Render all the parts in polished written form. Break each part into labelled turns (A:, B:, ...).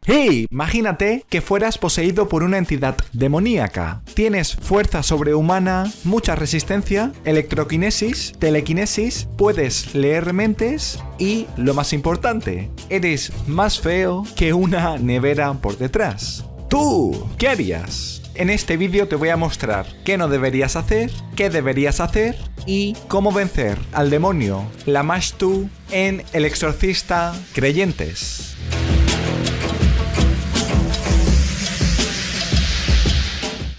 A: ¡Hey! Imagínate que fueras poseído por una entidad demoníaca. Tienes fuerza sobrehumana, mucha resistencia, electroquinesis, telequinesis, puedes leer mentes y, lo más importante, eres más feo que una nevera por detrás. ¿Tú qué harías? En este vídeo te voy a mostrar qué no deberías hacer, qué deberías hacer y cómo vencer al demonio Lamashtu en El Exorcista Creyentes.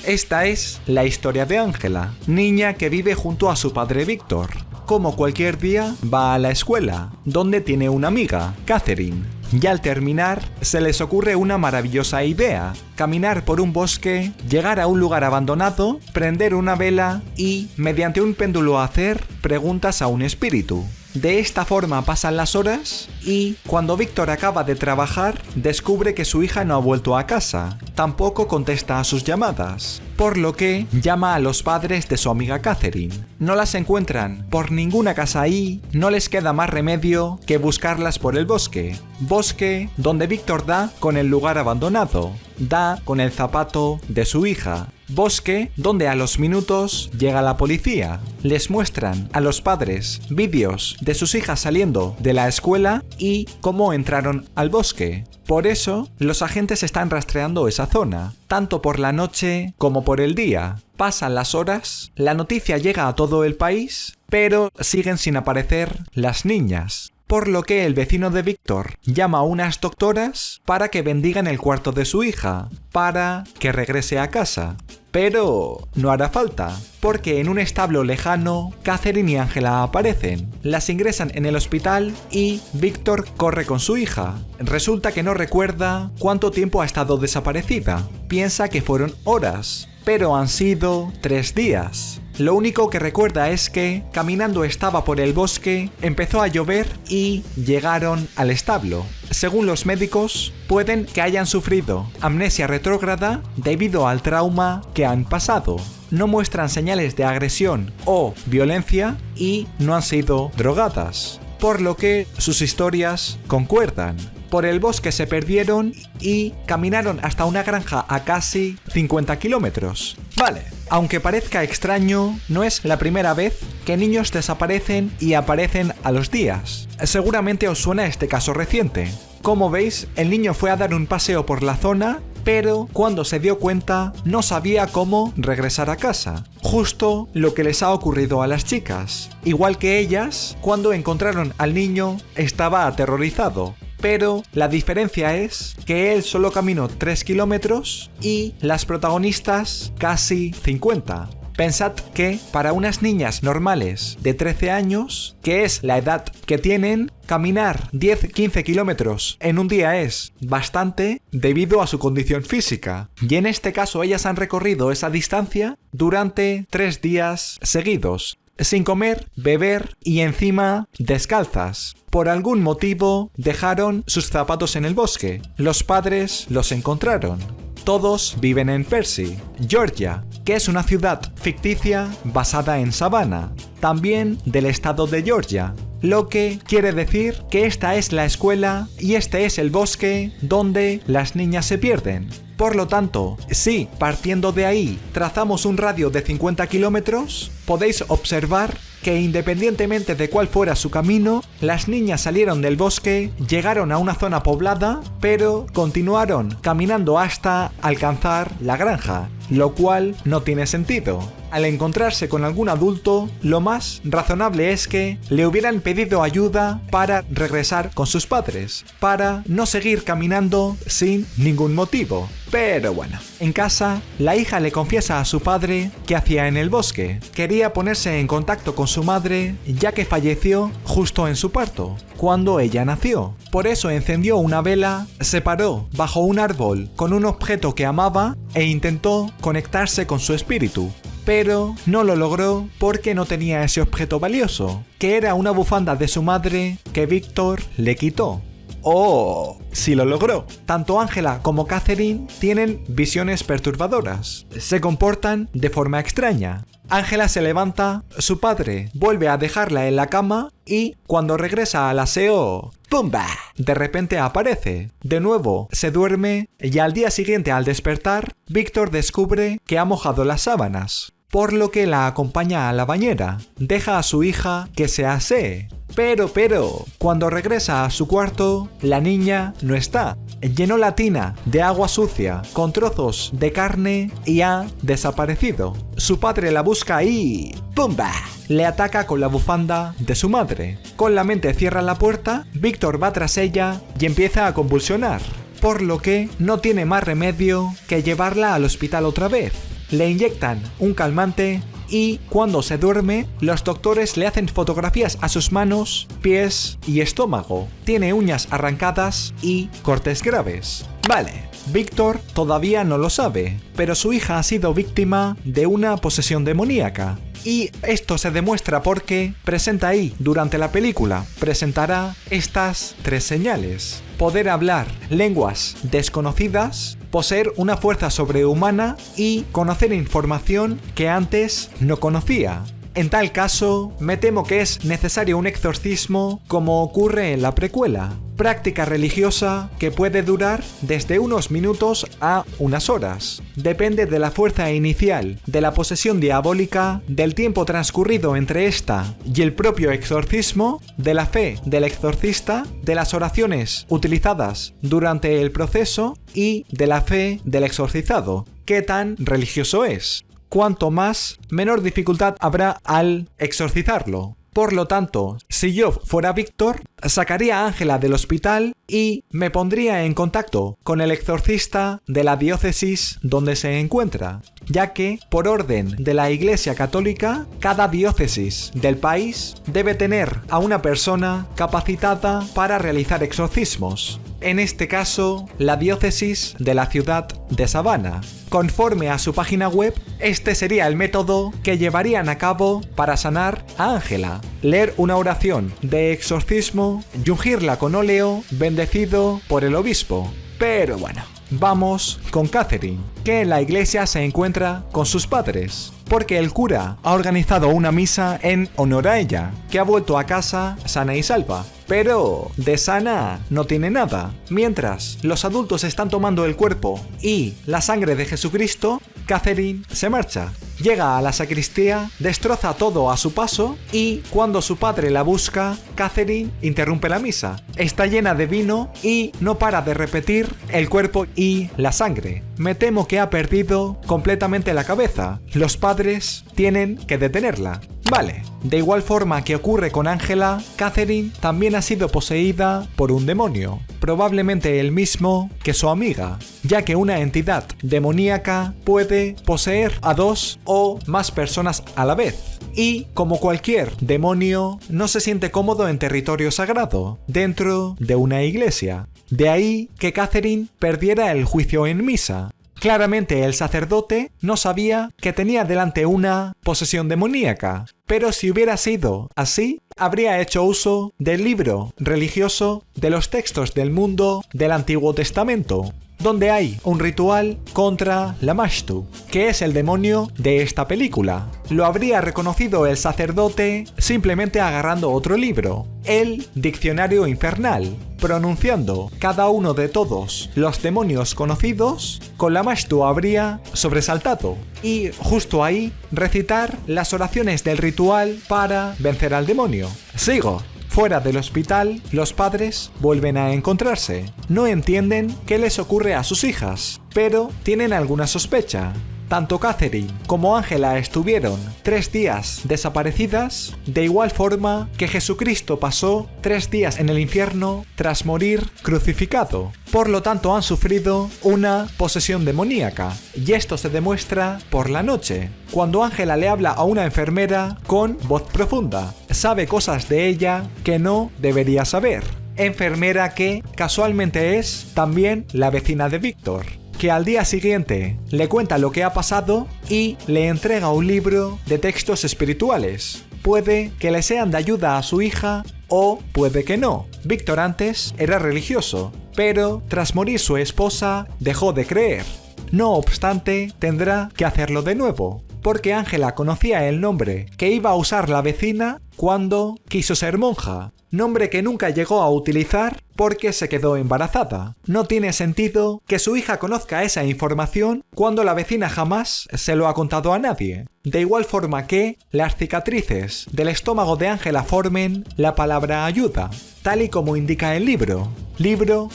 A: Esta es la historia de Ángela, niña que vive junto a su padre Víctor. Como cualquier día, va a la escuela, donde tiene una amiga, Catherine. Y al terminar, se les ocurre una maravillosa idea: caminar por un bosque, llegar a un lugar abandonado, prender una vela y, mediante un péndulo, hacer preguntas a un espíritu. De esta forma pasan las horas y, cuando Víctor acaba de trabajar, descubre que su hija no ha vuelto a casa. Tampoco contesta a sus llamadas, por lo que llama a los padres de su amiga Catherine. No las encuentran por ninguna casa y no les queda más remedio que buscarlas por el bosque. Bosque donde Víctor da con el lugar abandonado, da con el zapato de su hija. Bosque donde a los minutos llega la policía. Les muestran a los padres vídeos de sus hijas saliendo de la escuela y cómo entraron al bosque. Por eso, los agentes están rastreando esa zona, tanto por la noche como por el día. Pasan las horas, la noticia llega a todo el país, pero siguen sin aparecer las niñas. Por lo que el vecino de Víctor llama a unas doctoras para que bendigan el cuarto de su hija, para que regrese a casa. Pero no hará falta, porque en un establo lejano, Catherine y Ángela aparecen. Las ingresan en el hospital y Víctor corre con su hija. Resulta que no recuerda cuánto tiempo ha estado desaparecida. Piensa que fueron horas, pero han sido 3 días. Lo único que recuerda es que, caminando estaba por el bosque, empezó a llover y llegaron al establo. Según los médicos, pueden que hayan sufrido amnesia retrógrada debido al trauma que han pasado. No muestran señales de agresión o violencia y no han sido drogadas, por lo que sus historias concuerdan. Por el bosque se perdieron y caminaron hasta una granja a casi 50 kilómetros. Vale, aunque parezca extraño, no es la primera vez que niños desaparecen y aparecen a los días. Seguramente os suena este caso reciente. Como veis, el niño fue a dar un paseo por la zona, pero cuando se dio cuenta no sabía cómo regresar a casa. Justo lo que les ha ocurrido a las chicas. Igual que ellas, cuando encontraron al niño, estaba aterrorizado. Pero la diferencia es que él solo caminó 3 kilómetros y las protagonistas casi 50. Pensad que para unas niñas normales de 13 años, que es la edad que tienen, caminar 10-15 kilómetros en un día es bastante debido a su condición física. Y en este caso ellas han recorrido esa distancia durante 3 días seguidos, sin comer, beber y encima descalzas. Por algún motivo dejaron sus zapatos en el bosque. Los padres los encontraron. Todos viven en Percy, Georgia, que es una ciudad ficticia basada en Savannah, también del estado de Georgia. Lo que quiere decir que esta es la escuela y este es el bosque donde las niñas se pierden. Por lo tanto, si partiendo de ahí trazamos un radio de 50 kilómetros, podéis observar que independientemente de cuál fuera su camino, las niñas salieron del bosque, llegaron a una zona poblada, pero continuaron caminando hasta alcanzar la granja, lo cual no tiene sentido. Al encontrarse con algún adulto, lo más razonable es que le hubieran pedido ayuda para regresar con sus padres, para no seguir caminando sin ningún motivo. Pero bueno, en casa, la hija le confiesa a su padre qué hacía en el bosque. Quería ponerse en contacto con su madre, ya que falleció justo en su parto, cuando ella nació. Por eso encendió una vela, se paró bajo un árbol con un objeto que amaba e intentó conectarse con su espíritu. Pero no lo logró porque no tenía ese objeto valioso, que era una bufanda de su madre que Víctor le quitó. ¡Oh! Sí lo logró. Tanto Ángela como Catherine tienen visiones perturbadoras. Se comportan de forma extraña. Ángela se levanta, su padre vuelve a dejarla en la cama y cuando regresa al aseo ¡pumba! De repente aparece. De nuevo, se duerme y al día siguiente al despertar, Víctor descubre que ha mojado las sábanas, por lo que la acompaña a la bañera. Deja a su hija que se asee. Pero, cuando regresa a su cuarto, la niña no está. Llenó la tina de agua sucia con trozos de carne y ha desaparecido. Su padre la busca y ¡pumba! Le ataca con la bufanda de su madre. Con la mente cierra la puerta, Víctor va tras ella y empieza a convulsionar, por lo que no tiene más remedio que llevarla al hospital otra vez. Le inyectan un calmante y cuando se duerme, los doctores le hacen fotografías a sus manos, pies y estómago. Tiene uñas arrancadas y cortes graves. Vale, Víctor todavía no lo sabe, pero su hija ha sido víctima de una posesión demoníaca. Y esto se demuestra porque presenta ahí, durante la película, presentará estas 3 señales: poder hablar lenguas desconocidas, poseer una fuerza sobrehumana y conocer información que antes no conocía. En tal caso, me temo que es necesario un exorcismo como ocurre en la precuela. Práctica religiosa que puede durar desde unos minutos a unas horas. Depende de la fuerza inicial, de la posesión diabólica, del tiempo transcurrido entre esta y el propio exorcismo, de la fe del exorcista, de las oraciones utilizadas durante el proceso y de la fe del exorcizado. ¿Qué tan religioso es? Cuanto más, menor dificultad habrá al exorcizarlo. Por lo tanto, si yo fuera Víctor, sacaría a Ángela del hospital y me pondría en contacto con el exorcista de la diócesis donde se encuentra, ya que, por orden de la Iglesia Católica, cada diócesis del país debe tener a una persona capacitada para realizar exorcismos. En este caso, la diócesis de la ciudad de Savannah. Conforme a su página web, este sería el método que llevarían a cabo para sanar a Ángela: leer una oración de exorcismo y ungirla con óleo bendecido por el obispo. Pero bueno, vamos con Catherine, que en la iglesia se encuentra con sus padres, porque el cura ha organizado una misa en honor a ella, que ha vuelto a casa sana y salva. Pero de sana no tiene nada. Mientras los adultos están tomando el cuerpo y la sangre de Jesucristo, Catherine se marcha. Llega a la sacristía, destroza todo a su paso y cuando su padre la busca, Catherine interrumpe la misa. Está llena de vino y no para de repetir el cuerpo y la sangre. Me temo que ha perdido completamente la cabeza. Los padres tienen que detenerla. Vale, de igual forma que ocurre con Ángela, Catherine también ha sido poseída por un demonio, probablemente el mismo que su amiga, ya que una entidad demoníaca puede poseer a 2 o más personas a la vez. Y, como cualquier demonio, no se siente cómodo en territorio sagrado, dentro de una iglesia. De ahí que Catherine perdiera el juicio en misa. Claramente el sacerdote no sabía que tenía delante una posesión demoníaca, pero si hubiera sido así, habría hecho uso del libro religioso de los textos del mundo del Antiguo Testamento, donde hay un ritual contra Lamashtu, que es el demonio de esta película. Lo habría reconocido el sacerdote simplemente agarrando otro libro, el Diccionario Infernal, pronunciando cada uno de todos los demonios conocidos, con Lamashtu habría sobresaltado, y justo ahí recitar las oraciones del ritual para vencer al demonio. Sigo. Fuera del hospital, los padres vuelven a encontrarse. No entienden qué les ocurre a sus hijas, pero tienen alguna sospecha. Tanto Catherine como Ángela estuvieron 3 días desaparecidas, de igual forma que Jesucristo pasó 3 días en el infierno tras morir crucificado. Por lo tanto, han sufrido una posesión demoníaca, y esto se demuestra por la noche, cuando Ángela le habla a una enfermera con voz profunda. Sabe cosas de ella que no debería saber. Enfermera que casualmente es también la vecina de Víctor, que al día siguiente le cuenta lo que ha pasado y le entrega un libro de textos espirituales. Puede que le sean de ayuda a su hija o puede que no. Víctor antes era religioso, pero tras morir su esposa dejó de creer. No obstante, tendrá que hacerlo de nuevo, porque Ángela conocía el nombre que iba a usar la vecina cuando quiso ser monja. nombre que nunca llegó a utilizar porque se quedó embarazada. No tiene sentido que su hija conozca esa información cuando la vecina jamás se lo ha contado a nadie. De igual forma que las cicatrices del estómago de Ángela formen la palabra ayuda, tal y como indica el libro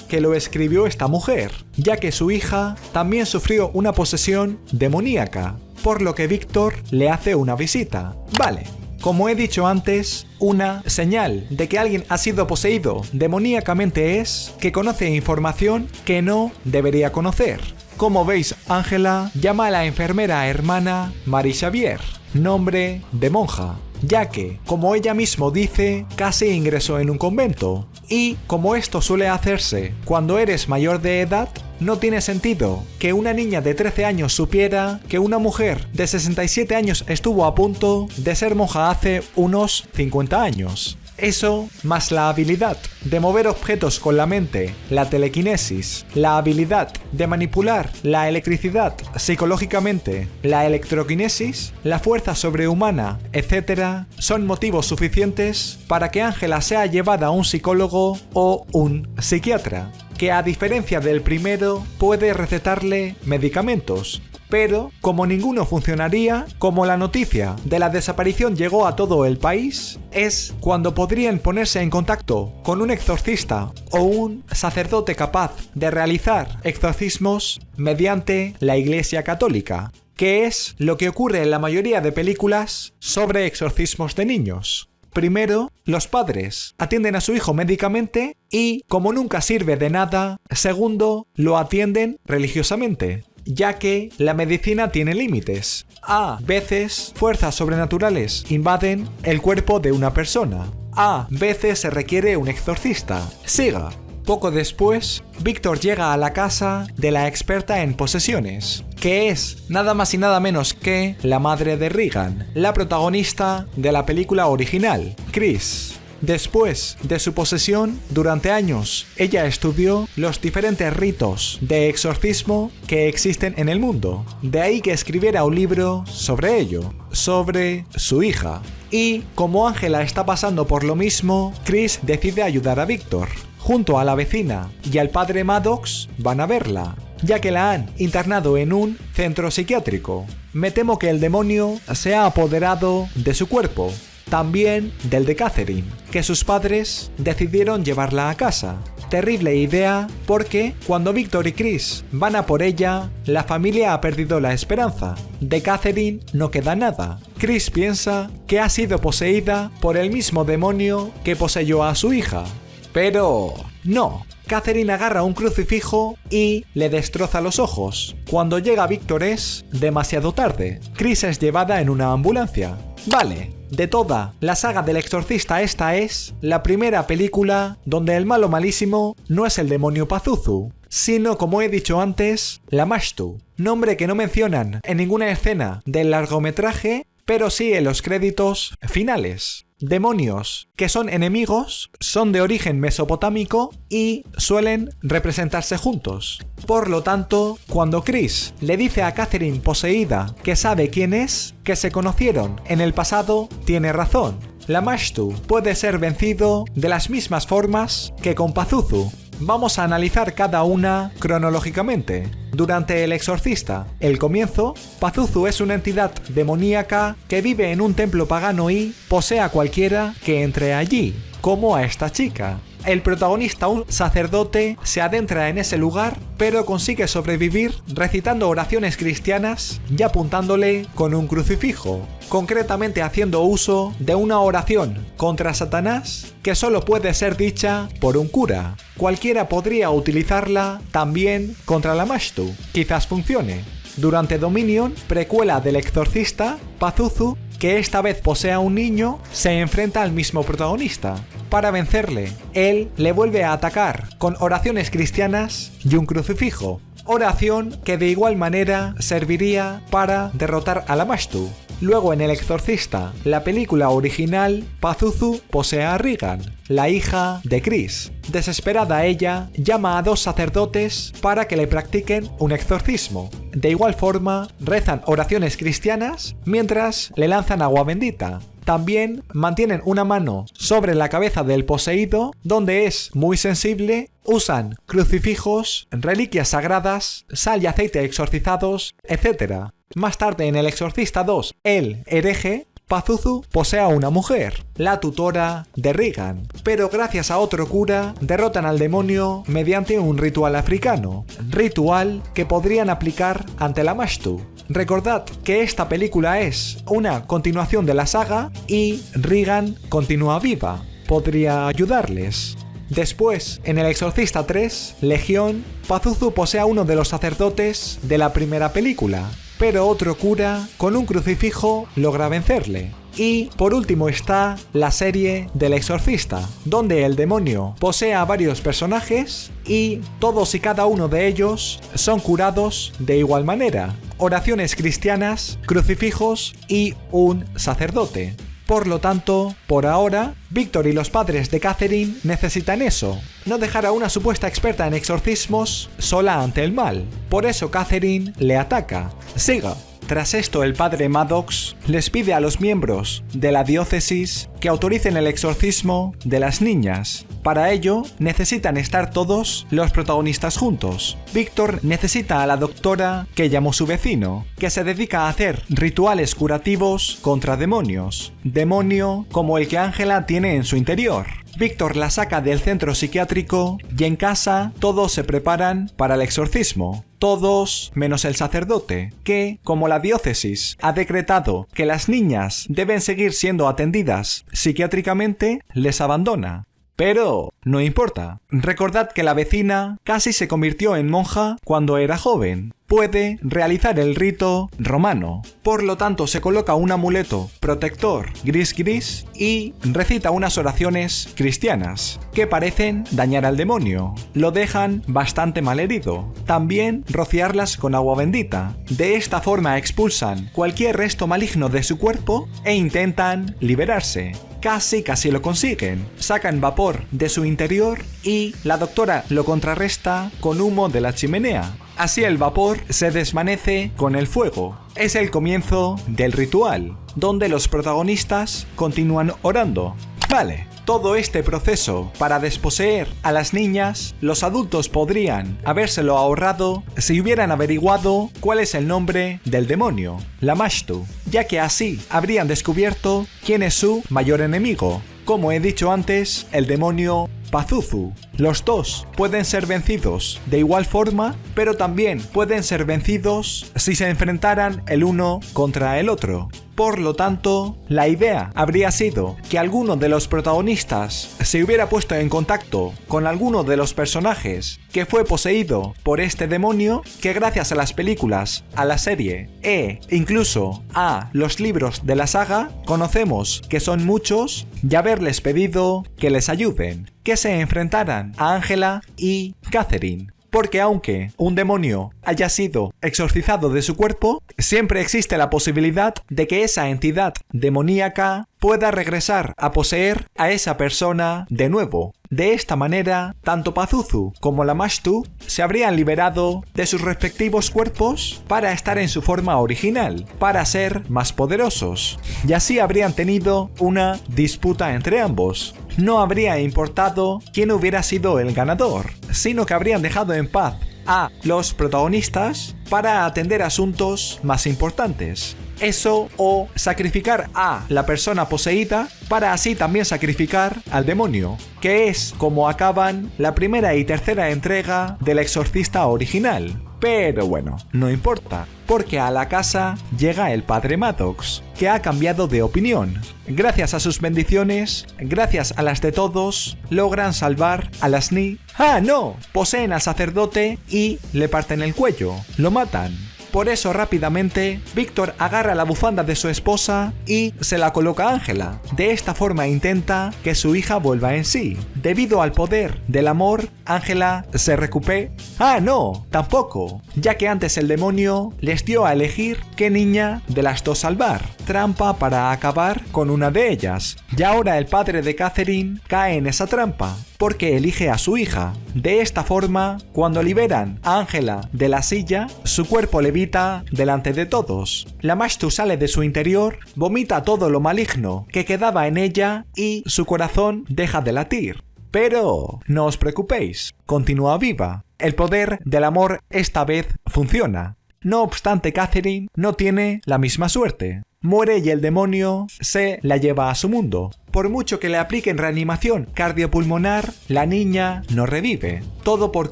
A: que lo escribió esta mujer, ya que su hija también sufrió una posesión demoníaca, por lo que Víctor le hace una visita. Vale. Como he dicho antes, una señal de que alguien ha sido poseído demoníacamente es que conoce información que no debería conocer. Como veis, Ángela llama a la enfermera hermana Marie Xavier, nombre de monja, ya que, como ella mismo dice, casi ingresó en un convento. Y como esto suele hacerse cuando eres mayor de edad, no tiene sentido que una niña de 13 años supiera que una mujer de 67 años estuvo a punto de ser monja hace unos 50 años. Eso, más la habilidad de mover objetos con la mente, la telequinesis, la habilidad de manipular la electricidad psicológicamente, la electroquinesis, la fuerza sobrehumana, etc., son motivos suficientes para que Ángela sea llevada a un psicólogo o un psiquiatra, que a diferencia del primero puede recetarle medicamentos. Pero, como ninguno funcionaría, como la noticia de la desaparición llegó a todo el país, es cuando podrían ponerse en contacto con un exorcista o un sacerdote capaz de realizar exorcismos mediante la Iglesia Católica, que es lo que ocurre en la mayoría de películas sobre exorcismos de niños. Primero, los padres atienden a su hijo médicamente y, como nunca sirve de nada, segundo, lo atienden religiosamente, ya que la medicina tiene límites. A veces, fuerzas sobrenaturales invaden el cuerpo de una persona. A veces se requiere un exorcista. Siga. Poco después, Víctor llega a la casa de la experta en posesiones, que es nada más y nada menos que la madre de Regan, la protagonista de la película original, Chris. Después de su posesión, durante años, ella estudió los diferentes ritos de exorcismo que existen en el mundo. De ahí que escribiera un libro sobre ello, sobre su hija. Y como Ángela está pasando por lo mismo, Chris decide ayudar a Víctor. Junto a la vecina y al padre Maddox van a verla, ya que la han internado en un centro psiquiátrico. Me temo que el demonio se ha apoderado de su cuerpo. También del de Catherine, que sus padres decidieron llevarla a casa. Terrible idea porque cuando Víctor y Chris van a por ella, la familia ha perdido la esperanza. De Catherine no queda nada. Chris piensa que ha sido poseída por el mismo demonio que poseyó a su hija. Pero no. Catherine agarra un crucifijo y le destroza los ojos. Cuando llega Víctor es demasiado tarde. Chris es llevada en una ambulancia. Vale. De toda la saga del exorcista, esta es la primera película donde el malo malísimo no es el demonio Pazuzu, sino, como he dicho antes, Lamashtu, nombre que no mencionan en ninguna escena del largometraje, pero sí en los créditos finales. Demonios que son enemigos, son de origen mesopotámico y suelen representarse juntos. Por lo tanto, cuando Chris le dice a Catherine poseída que sabe quién es, que se conocieron en el pasado, tiene razón. Lamashtu puede ser vencido de las mismas formas que con Pazuzu. Vamos a analizar cada una cronológicamente. Durante El Exorcista, el comienzo, Pazuzu es una entidad demoníaca que vive en un templo pagano y posee a cualquiera que entre allí, como a esta chica. El protagonista, un sacerdote, se adentra en ese lugar, pero consigue sobrevivir recitando oraciones cristianas y apuntándole con un crucifijo, concretamente haciendo uso de una oración contra Satanás que solo puede ser dicha por un cura. Cualquiera podría utilizarla también contra Lamashtu, quizás funcione. Durante Dominion, precuela del Exorcista, Pazuzu, que esta vez posee a un niño, se enfrenta al mismo protagonista. Para vencerle, él le vuelve a atacar con oraciones cristianas y un crucifijo, oración que de igual manera serviría para derrotar a Lamashtu. Luego en El Exorcista, la película original, Pazuzu posee a Regan, la hija de Chris. Desesperada ella, llama a 2 sacerdotes para que le practiquen un exorcismo. De igual forma, rezan oraciones cristianas mientras le lanzan agua bendita. También mantienen una mano sobre la cabeza del poseído, donde es muy sensible. Usan crucifijos, reliquias sagradas, sal y aceite exorcizados, etc. Más tarde en El Exorcista 2, el hereje, Pazuzu posee a una mujer, la tutora de Regan, pero gracias a otro cura derrotan al demonio mediante un ritual africano, ritual que podrían aplicar ante la Mashtu. Recordad que esta película es una continuación de la saga y Regan continúa viva, podría ayudarles. Después, en El Exorcista 3, Legión, Pazuzu posee a uno de los sacerdotes de la primera película, pero otro cura con un crucifijo logra vencerle. Y por último está la serie del Exorcista, donde el demonio posee a varios personajes y todos y cada uno de ellos son curados de igual manera. Oraciones cristianas, crucifijos y un sacerdote. Por lo tanto, por ahora, Víctor y los padres de Catherine necesitan eso, no dejar a una supuesta experta en exorcismos sola ante el mal. Por eso Catherine le ataca. Siga. Tras esto, el padre Maddox les pide a los miembros de la diócesis que autoricen el exorcismo de las niñas. Para ello, necesitan estar todos los protagonistas juntos. Víctor necesita a la doctora que llamó su vecino, que se dedica a hacer rituales curativos contra demonios. Demonio como el que Ángela tiene en su interior. Víctor la saca del centro psiquiátrico y en casa todos se preparan para el exorcismo. Todos menos el sacerdote, que, como la diócesis ha decretado que las niñas deben seguir siendo atendidas psiquiátricamente, les abandona. Pero no importa. Recordad que la vecina casi se convirtió en monja cuando era joven. Puede realizar el rito romano. Por lo tanto, se coloca un amuleto protector gris y recita unas oraciones cristianas que parecen dañar al demonio. Lo dejan bastante malherido. También rociarlas con agua bendita. De esta forma expulsan cualquier resto maligno de su cuerpo e intentan liberarse. Casi lo consiguen. Sacan vapor de su interior y la doctora lo contrarresta con humo de la chimenea. Así el vapor se desvanece con el fuego. Es el comienzo del ritual, donde los protagonistas continúan orando. Vale, todo este proceso para desposeer a las niñas, los adultos podrían habérselo ahorrado si hubieran averiguado cuál es el nombre del demonio, la Mashtu, ya que así habrían descubierto quién es su mayor enemigo. Como he dicho antes, el demonio Pazuzu. Los dos pueden ser vencidos de igual forma, pero también pueden ser vencidos si se enfrentaran el uno contra el otro. Por lo tanto, la idea habría sido que alguno de los protagonistas se hubiera puesto en contacto con alguno de los personajes que fue poseído por este demonio, que gracias a las películas, a la serie e incluso a los libros de la saga, conocemos que son muchos, y haberles pedido que les ayuden, que se enfrentaran a Ángela y Catherine. Porque aunque un demonio haya sido exorcizado de su cuerpo, siempre existe la posibilidad de que esa entidad demoníaca pueda regresar a poseer a esa persona de nuevo. De esta manera, tanto Pazuzu como la Mashtu se habrían liberado de sus respectivos cuerpos para estar en su forma original, para ser más poderosos. Y así habrían tenido una disputa entre ambos. No habría importado quién hubiera sido el ganador, sino que habrían dejado en paz a los protagonistas para atender asuntos más importantes. Eso, o sacrificar a la persona poseída para así también sacrificar al demonio, que es como acaban la primera y tercera entrega del Exorcista original. Pero bueno, no importa, porque a la casa llega el padre Maddox, que ha cambiado de opinión. Gracias a sus bendiciones, gracias a las de todos, logran salvar a las Ni. ¡Ah, no! Poseen al sacerdote y le parten el cuello, lo matan. Por eso rápidamente, Víctor agarra la bufanda de su esposa y se la coloca a Ángela. De esta forma intenta que su hija vuelva en sí. debido al poder del amor, Ángela se recupera. Ah, no, tampoco, ya que antes el demonio les dio a elegir qué niña de las dos salvar. Trampa para acabar con una de ellas. Y ahora el padre de Catherine cae en esa trampa, porque elige a su hija. De esta forma, cuando liberan a Ángela de la silla, su cuerpo levita delante de todos. La Mashtu sale de su interior, vomita todo lo maligno que quedaba en ella y su corazón deja de latir. Pero no os preocupéis, continúa viva. El poder del amor esta vez funciona. No obstante, Catherine no tiene la misma suerte. Muere y el demonio se la lleva a su mundo. Por mucho que le apliquen reanimación cardiopulmonar, la niña no revive. Todo por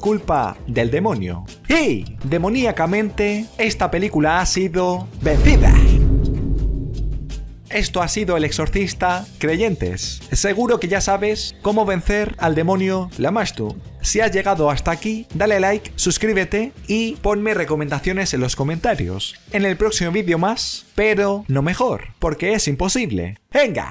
A: culpa del demonio. Y, demoníacamente, esta película ha sido vencida. Esto ha sido El Exorcista Creyentes. Seguro que ya sabes cómo vencer al demonio Lamashtu. Si has llegado hasta aquí, dale like, suscríbete y ponme recomendaciones en los comentarios. En el próximo vídeo más, pero no mejor, porque es imposible. ¡Venga!